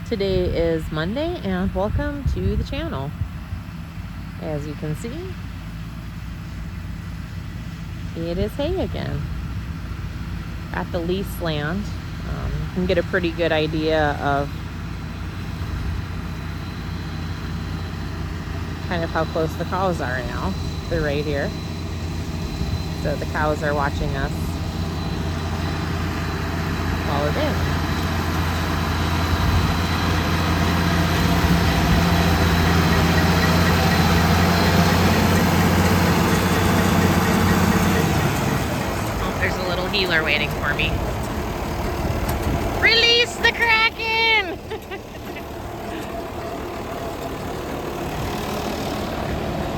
Today is Monday and welcome to the channel. As you can see, it is hay again at the lease land. You can get a pretty good idea of kind of how close the cows are now. They're right here. So the cows are watching us haul it in. Healer waiting for me. Release the Kraken!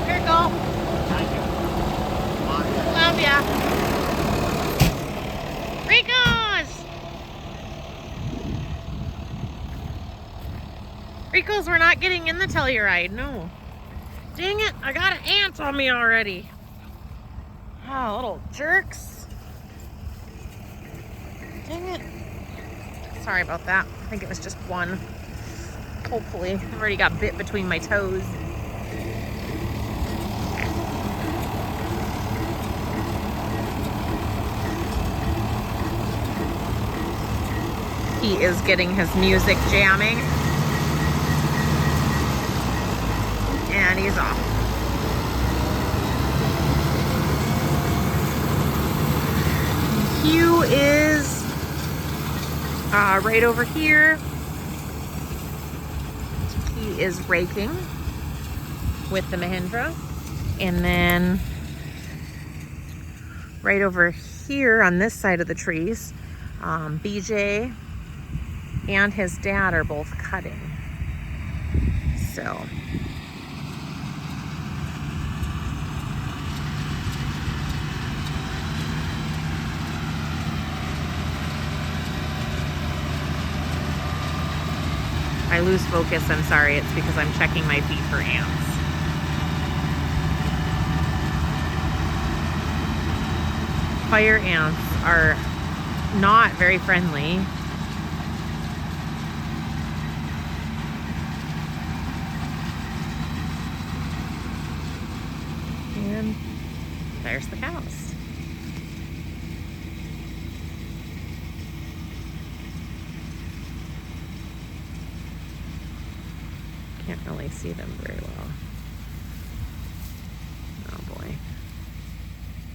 Here you go. Thank you. Love ya. Rico's, we're not getting in the Telluride, no. Dang it, I got an ant on me already. Oh, little jerks. Dang it. Sorry about that. I think it was just one. Hopefully. I've already got bit between my toes. He is getting his music jamming. And he's off. Hugh is right over here. He is raking with the Mahindra. And then right over here on this side of the trees, BJ and his dad are both cutting. So I lose focus, I'm sorry. It's because I'm checking my feet for ants. Fire ants are not very friendly. And there's the cows. Can't really see them very well. Oh boy.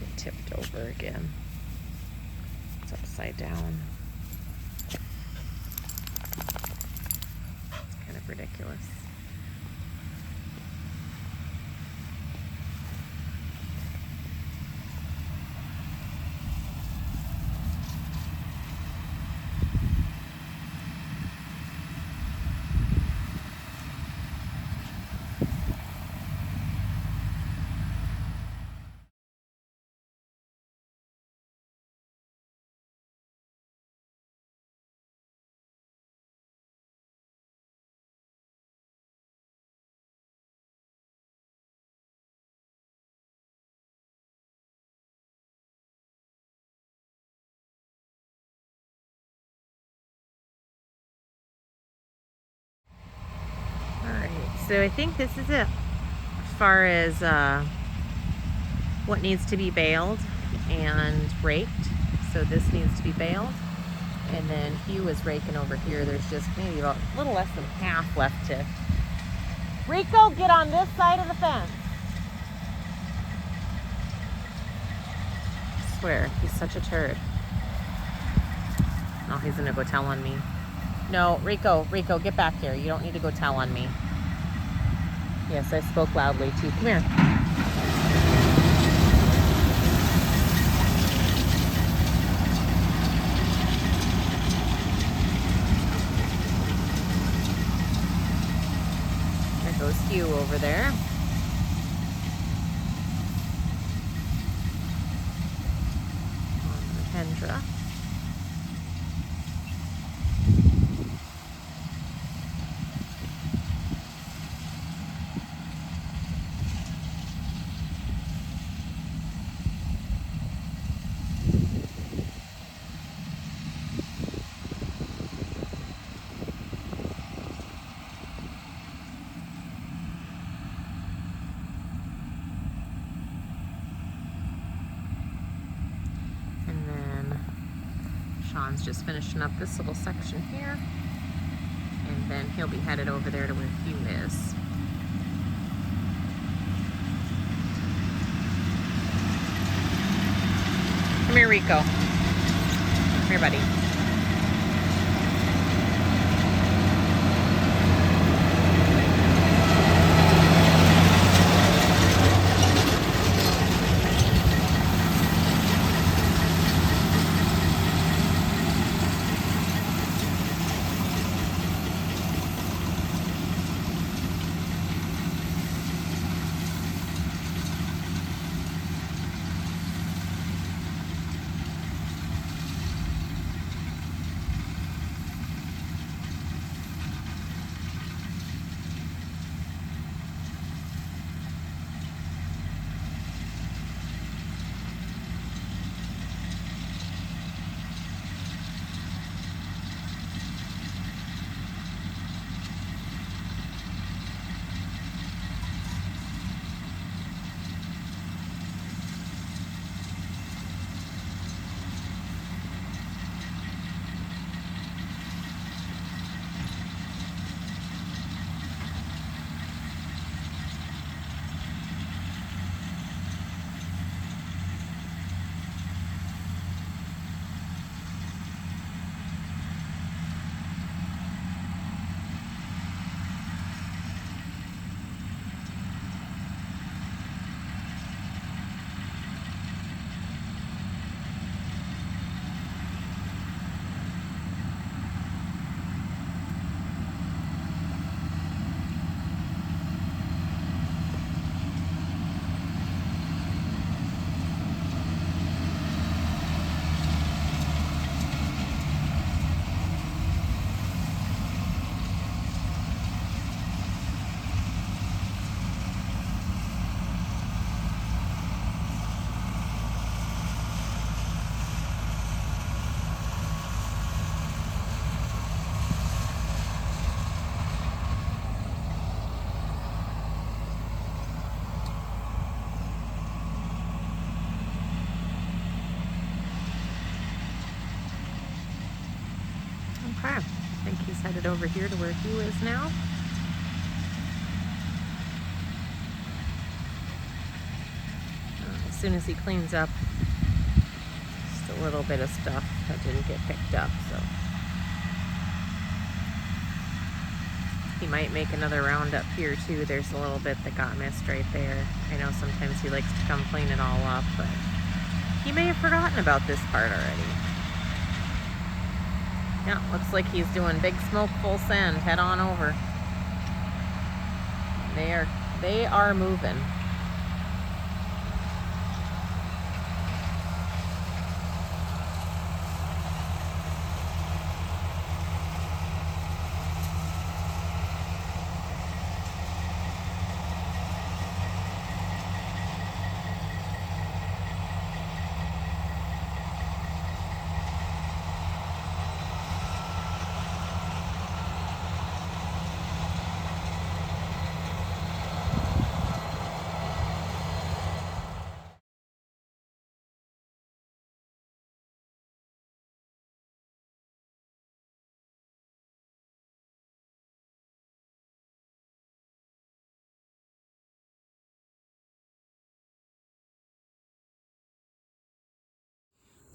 It tipped over again. It's upside down. It's kind of ridiculous. So I think this is it as far as what needs to be baled and raked. So this needs to be baled. And then Hugh is raking over here. There's just maybe about a little less than half left to. Rico, get on this side of the fence. I swear, he's such a turd. Oh, he's gonna go tell on me. No, Rico, get back here. You don't need to go tell on me. Yes, I spoke loudly too. Come here. There goes Hugh over there. On the Hendra. Sean's just finishing up this little section here, and then he'll be headed over there to where Hugh is. Come here, Rico. Come here, buddy. Okay, I think he's headed over here to where Hugh is now. As soon as he cleans up just a little bit of stuff that didn't get picked up, so he might make another round up here too. There's a little bit that got missed right there. I know sometimes he likes to come clean it all up, but he may have forgotten about this part already. Yeah, looks like he's doing Big Smoke full send. Head on over. They are moving.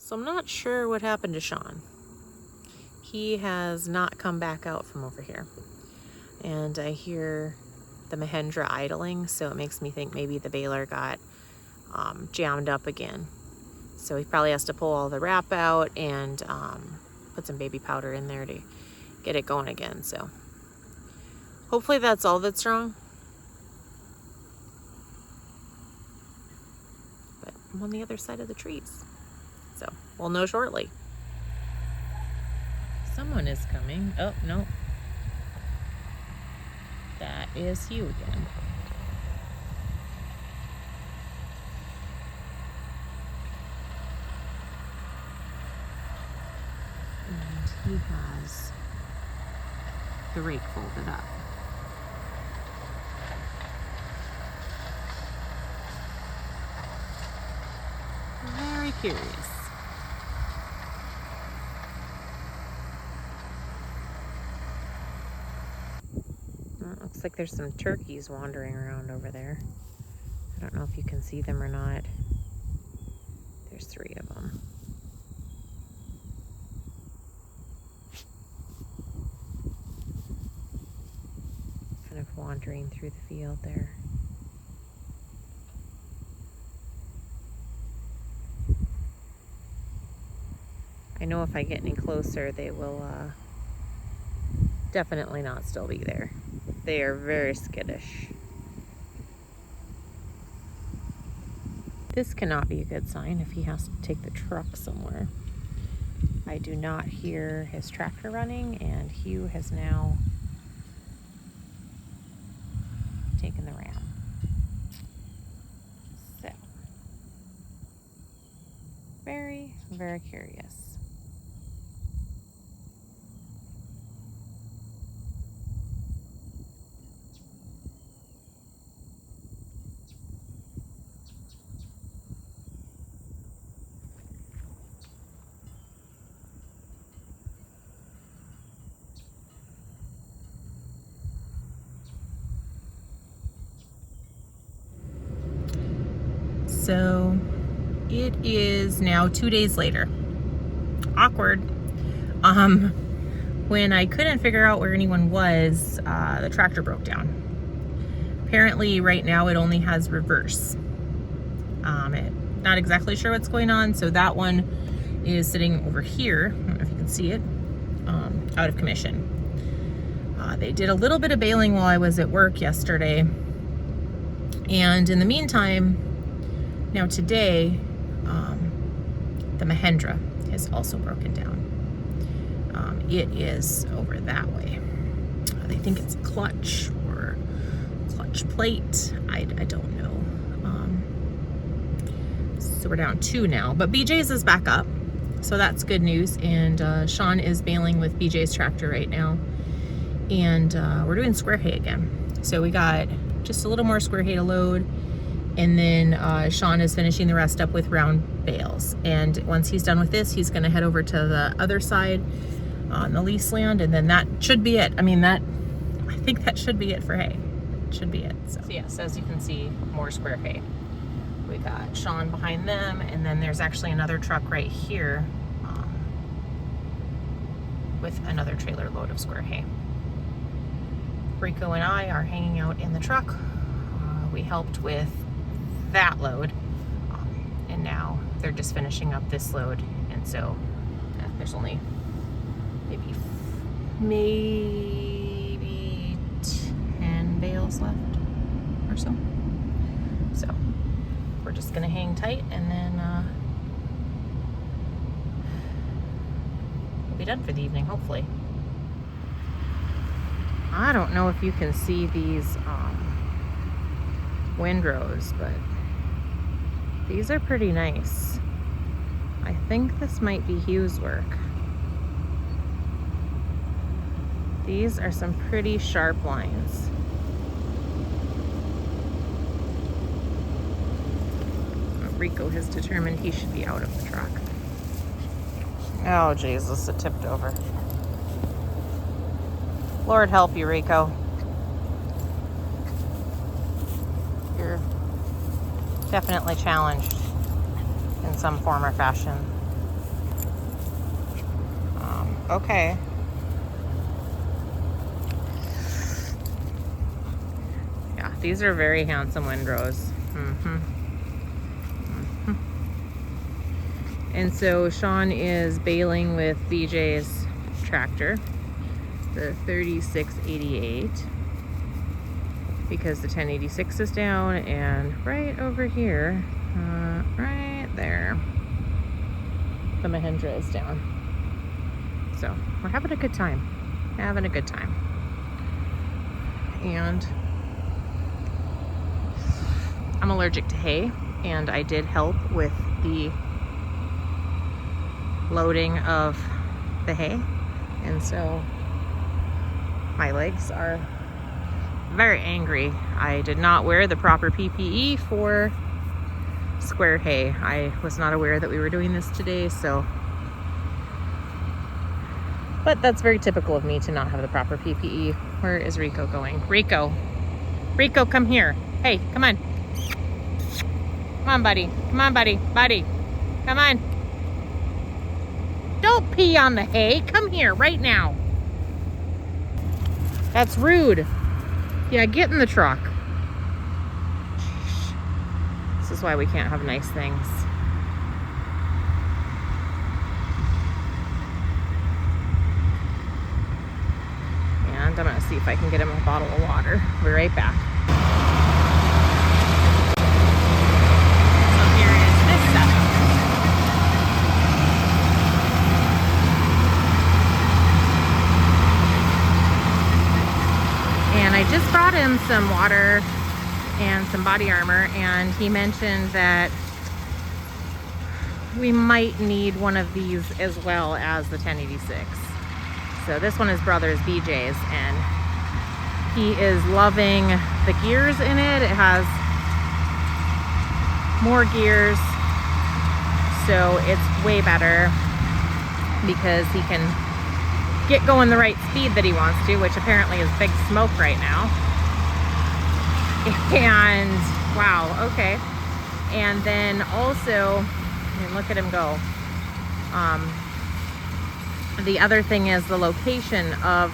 So I'm not sure what happened to Sean. He has not come back out from over here. And I hear the Mahindra idling, so it makes me think maybe the baler got jammed up again. So he probably has to pull all the wrap out and put some baby powder in there to get it going again. So hopefully that's all that's wrong. But I'm on the other side of the trees. So we'll know shortly. Someone is coming. Oh, no. That is Hugh again. And he has the rake folded up. Very curious. Looks like there's some turkeys wandering around over there. I don't know if you can see them or not. There's 3 of them. Kind of wandering through the field there. I know if I get any closer, they will definitely not still be there. They are very skittish. This cannot be a good sign if he has to take the truck somewhere. I do not hear his tractor running, and Hugh has now taken the ram. So, very, very curious. So it is now 2 days later. Awkward. When I couldn't figure out where anyone was, the tractor broke down. Apparently right now it only has reverse. Not exactly sure what's going on. So that one is sitting over here. I don't know if you can see it, out of commission. They did a little bit of bailing while I was at work yesterday. And in the meantime, now today, the Mahindra is also broken down. It is over that way. They think it's a clutch or clutch plate. I don't know. So we're down 2 now, but BJ's is back up. So that's good news. And Sean is bailing with BJ's tractor right now. And we're doing square hay again. So we got just a little more square hay to load. And then Sean is finishing the rest up with round bales. And once he's done with this, he's going to head over to the other side on the lease land. And then that should be it. I mean, I think that should be it for hay. It should be it. So yes, as you can see, more square hay. We got Sean behind them. And then there's actually another truck right here with another trailer load of square hay. Rico and I are hanging out in the truck. We helped with that load, and now they're just finishing up this load, and so there's only maybe 10 bales left or so. So we're just gonna hang tight, and then we'll be done for the evening, hopefully. I don't know if you can see these windrows, but these are pretty nice. I think this might be Hugh's work. These are some pretty sharp lines. Rico has determined he should be out of the truck. Oh Jesus, it tipped over. Lord help you, Rico. You're definitely challenged in some form or fashion. Okay. Yeah, these are very handsome windrows. And so Sean is bailing with BJ's tractor, the 3688, because the 1086 is down, and right over here, right there, the Mahindra is down. So we're having a good time, And I'm allergic to hay, and I did help with the loading of the hay, and so my legs are very angry. I did not wear the proper PPE for square hay. I was not aware that we were doing this today, so But that's very typical of me to not have the proper PPE. Where is Rico going? Rico. Rico, come here. Hey, come on. Come on, buddy. Come on, buddy. Buddy. Come on. Don't pee on the hay. Come here right now. That's rude. Yeah, get in the truck. This is why we can't have nice things. And I'm gonna see if I can get him a bottle of water. We'll be right back. So here is this setup. And I just brought him some water and some body armor, and he mentioned that we might need one of these as well as the 1086. So this one is Brothers BJ's, and he is loving the gears in it. It has more gears, so it's way better because he can get going the right speed that he wants to, which apparently is big smoke right now. And wow, okay. And then also, I mean, look at him go. The other thing is the location of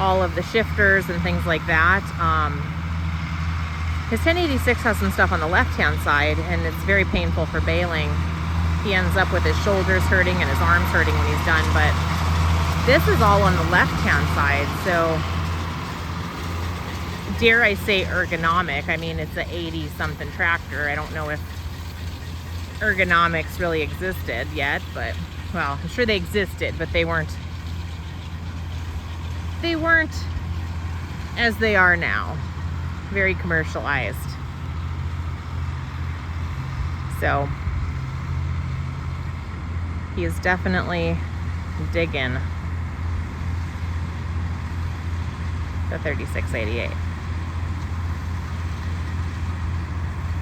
all of the shifters and things like that. His 1086 has some stuff on the left-hand side, and it's very painful for bailing. He ends up with his shoulders hurting and his arms hurting when he's done, but this is all on the left-hand side, so dare I say ergonomic. I mean, it's an 80-something tractor. I don't know if ergonomics really existed yet, but, well, I'm sure they existed, but they weren't as they are now. Very commercialized. So he is definitely digging the 3688.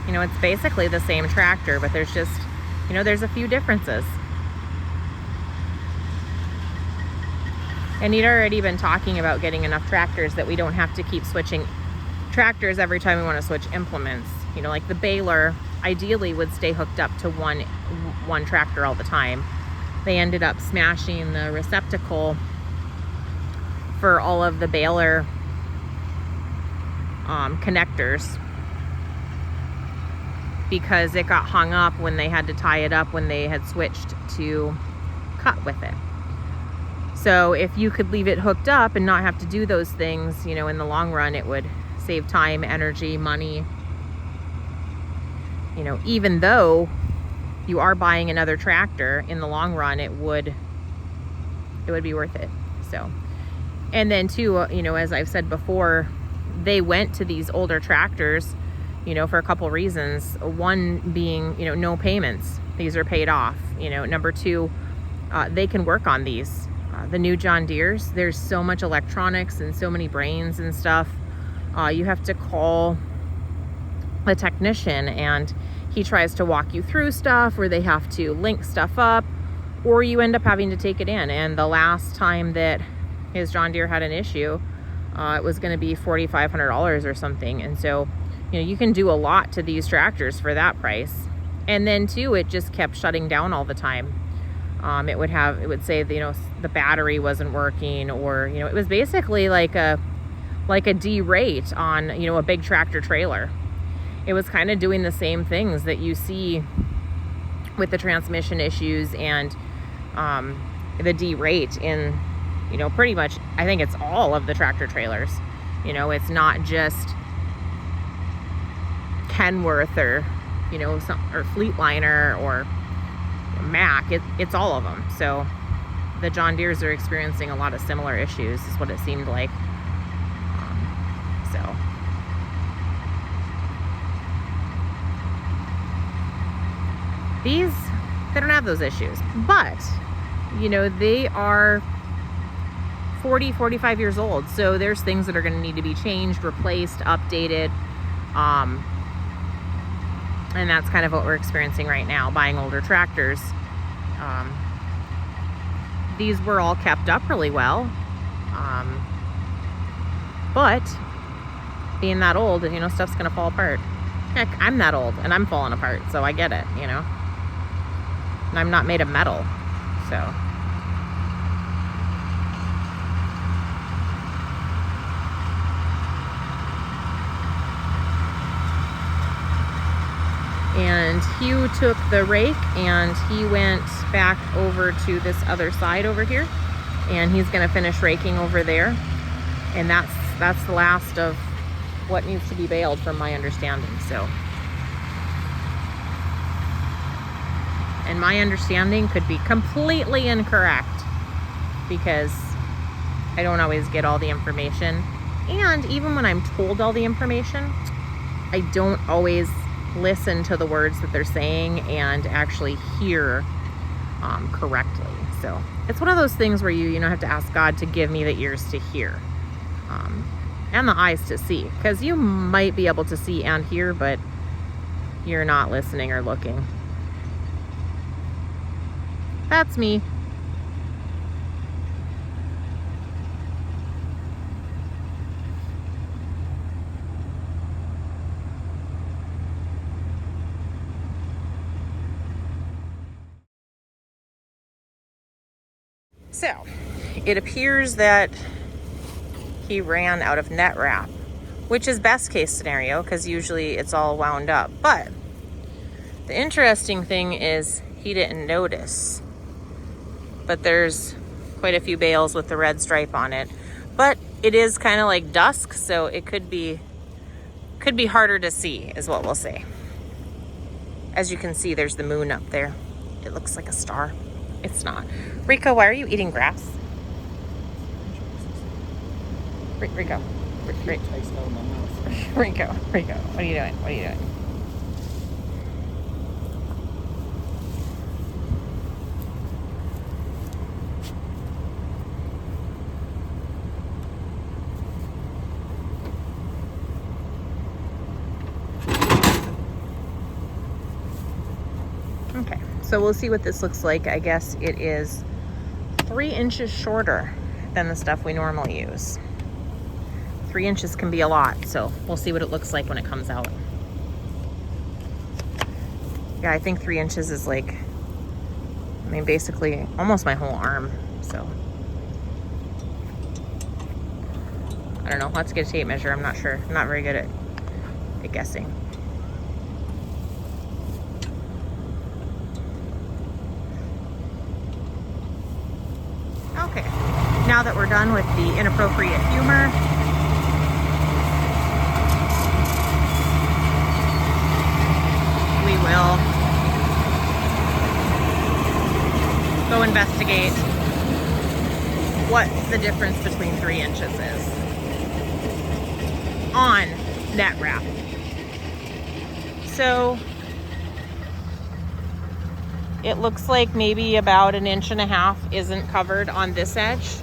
You know, it's basically the same tractor, but there's just, you know, there's a few differences. And he'd already been talking about getting enough tractors that we don't have to keep switching tractors every time we want to switch implements. You know, like the baler ideally would stay hooked up to one tractor all the time. They ended up smashing the receptacle for all of the baler connectors because it got hung up when they had to tie it up when they had switched to cut with it. So if you could leave it hooked up and not have to do those things, you know, in the long run, it would save time, energy, money. You know, even though you are buying another tractor, in the long run, it would be worth it. So, and then too, you know, as I've said before, they went to these older tractors, you know, for a couple reasons. One being, you know, no payments. These are paid off. You know, number two, they can work on these. The new John Deeres, there's so much electronics and so many brains and stuff. You have to call a technician and he tries to walk you through stuff, or they have to link stuff up, or you end up having to take it in. And the last time that his John Deere had an issue, it was going to be $4,500 or something. And so, you know, you can do a lot to these tractors for that price. And then too, it just kept shutting down all the time. It would say that, you know, the battery wasn't working, or, you know, it was basically like a D-rate on, you know, a big tractor trailer. It was kind of doing the same things that you see with the transmission issues and the D-rate in, you know, pretty much, I think it's all of the tractor trailers. You know, it's not just Kenworth or, you know, or Fleetliner or Mack. It's all of them. So the John Deeres are experiencing a lot of similar issues, is what it seemed like. So these, they don't have those issues, but, you know, they are 40, 45 years old. So there's things that are going to need to be changed, replaced, updated. And that's kind of what we're experiencing right now, buying older tractors. these were all kept up really well. But being that old, you know, stuff's gonna fall apart. Heck, I'm that old and I'm falling apart, so I get it, you know. And I'm not made of metal, so. And Hugh took the rake and he went back over to this other side over here, and he's gonna finish raking over there. And that's the last of what needs to be baled from my understanding, so. And my understanding could be completely incorrect because I don't always get all the information. And even when I'm told all the information, I don't always listen to the words that they're saying and actually hear correctly. So it's one of those things where you know, have to ask God to give me the ears to hear and the eyes to see, because you might be able to see and hear, but you're not listening or looking. That's me. So, it appears that he ran out of net wrap, which is best case scenario because usually it's all wound up. But the interesting thing is he didn't notice. But there's quite a few bales with the red stripe on it. But it is kind of like dusk, so it could be harder to see, is what we'll say. As you can see, there's the moon up there. It looks like a star. It's not. Rico, why are you eating grass? Rico. Rico, what are you doing? What are you doing? Okay, so we'll see what this looks like. I guess it is 3 inches shorter than the stuff we normally use. 3 inches can be a lot, so we'll see what it looks like when it comes out. Yeah, I think 3 inches is like, I mean, basically almost my whole arm, so. I don't know, let's get a tape measure, I'm not sure. I'm not very good at guessing. Okay, now that we're done with the inappropriate humor, we will go investigate what the difference between 3 inches is on net wrap. So it looks like maybe about 1.5 inches isn't covered on this edge,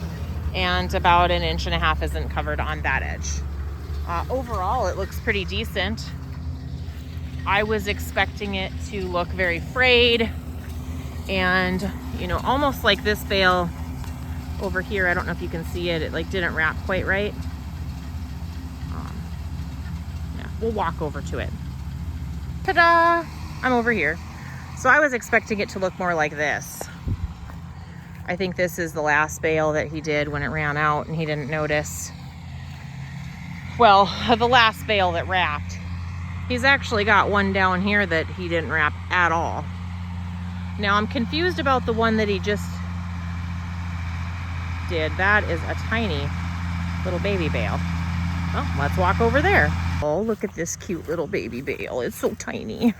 and about 1.5 inches isn't covered on that edge. Overall, it looks pretty decent. I was expecting it to look very frayed and, you know, almost like this bale over here. I don't know if you can see it. It like didn't wrap quite right. Yeah, we'll walk over to it. Ta-da! I'm over here. So I was expecting it to look more like this. I think this is the last bale that he did when it ran out and he didn't notice. Well, the last bale that wrapped. He's actually got one down here that he didn't wrap at all. Now I'm confused about the one that he just did. That is a tiny little baby bale. Well, let's walk over there. Oh, look at this cute little baby bale. It's so tiny.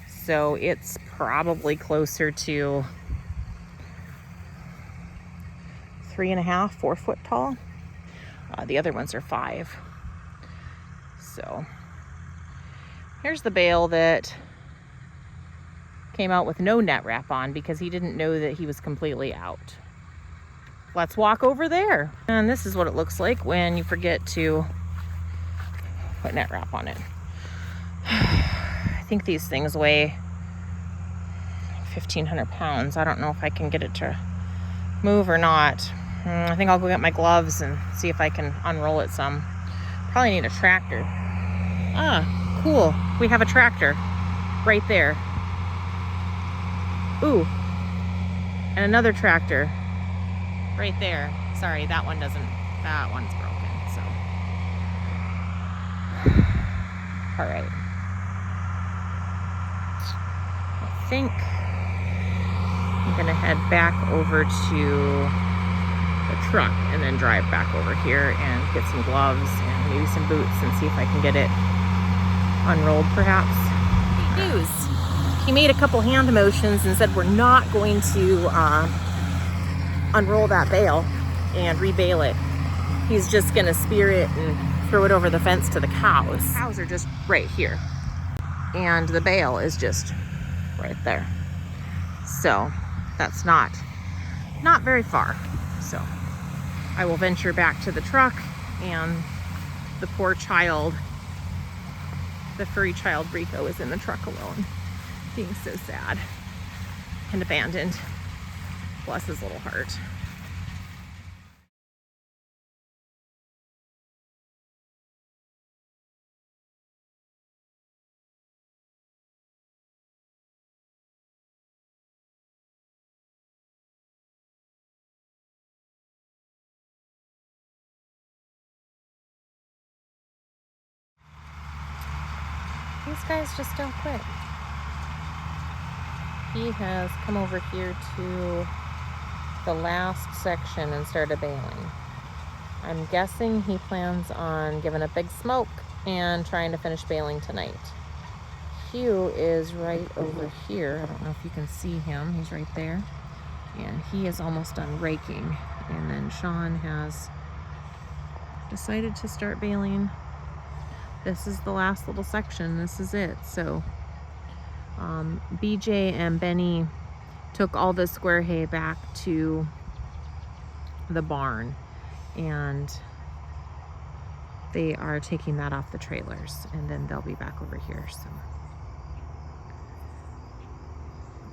So it's probably closer to 3.5, 4 foot tall. The other ones are 5. So here's the bale that came out with no net wrap on because he didn't know that he was completely out. Let's walk over there. And this is what it looks like when you forget to put net wrap on it. I think these things weigh 1,500 pounds. I don't know if I can get it to move or not. I think I'll go get my gloves and see if I can unroll it some. Probably need a tractor. Ah, cool. We have a tractor right there. Ooh, and another tractor right there. Sorry, that one's broken, so. All right. I think I'm gonna head back over to the truck and then drive back over here and get some gloves and maybe some boots and see if I can get it unrolled perhaps. News. He made a couple hand motions and said we're not going to unroll that bale and rebale it. He's just gonna spear it and throw it over the fence to the cows. The cows are just right here. And the bale is just right there. So that's not very far. So I will venture back to the truck, and the poor child, the furry child Rico, is in the truck alone, being so sad and abandoned. Bless his little heart. These guys just don't quit. He has come over here to the last section and started baling. I'm guessing he plans on giving a big smoke and trying to finish baling tonight. Hugh is right over here. I don't know if you can see him. He's right there. And he is almost done raking. And then Sean has decided to start baling. This is the last little section. This is it. So BJ and Benny took all the square hay back to the barn, and they are taking that off the trailers, and then they'll be back over here. So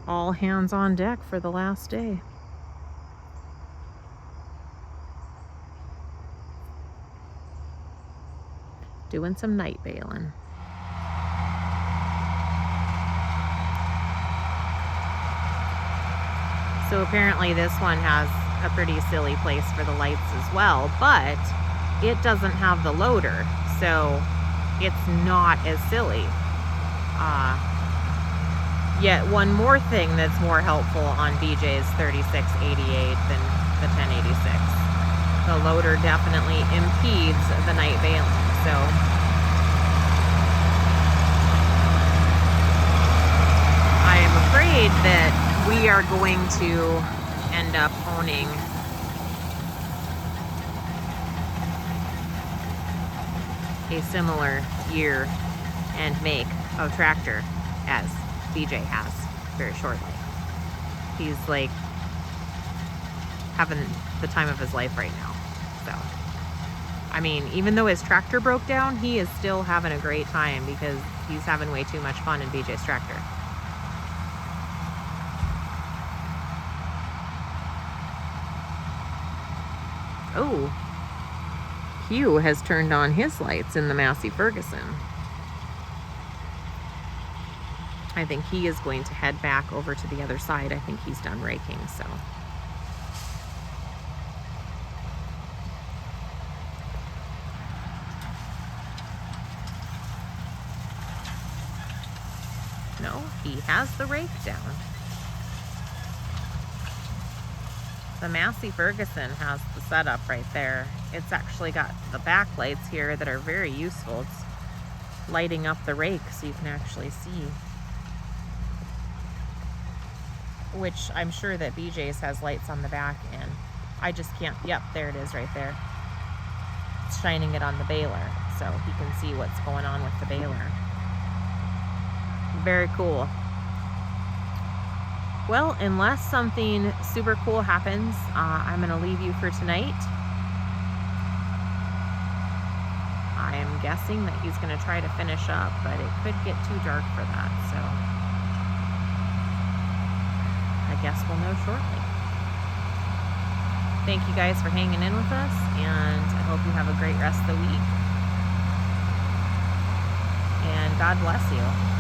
all hands on deck for the last day. Doing some night baling. So apparently this one has a pretty silly place for the lights as well, but it doesn't have the loader, so it's not as silly. Yet one more thing that's more helpful on BJ's 3688 than the 1086. The loader definitely impedes the night baling. So I am afraid that we are going to end up owning a similar year and make of tractor as BJ has very shortly. He's like having the time of his life right now. So I mean, even though his tractor broke down, he is still having a great time because he's having way too much fun in BJ's tractor. Oh, Hugh has turned on his lights in the Massey Ferguson. I think he is going to head back over to the other side. I think he's done raking, so. No, he has the rake down. The Massey Ferguson has the setup right there. It's actually got the backlights here that are very useful. It's lighting up the rake so you can actually see. Which I'm sure that BJ's has lights on the back, and I just can't. Yep, there it is right there. It's shining it on the baler so he can see what's going on with the baler. Very cool. Well, unless something super cool happens, I'm going to leave you for tonight. I am guessing that he's going to try to finish up, but it could get too dark for that, so. guess we'll know shortly. Thank you guys for hanging in with us, and I hope you have a great rest of the week. And God bless you.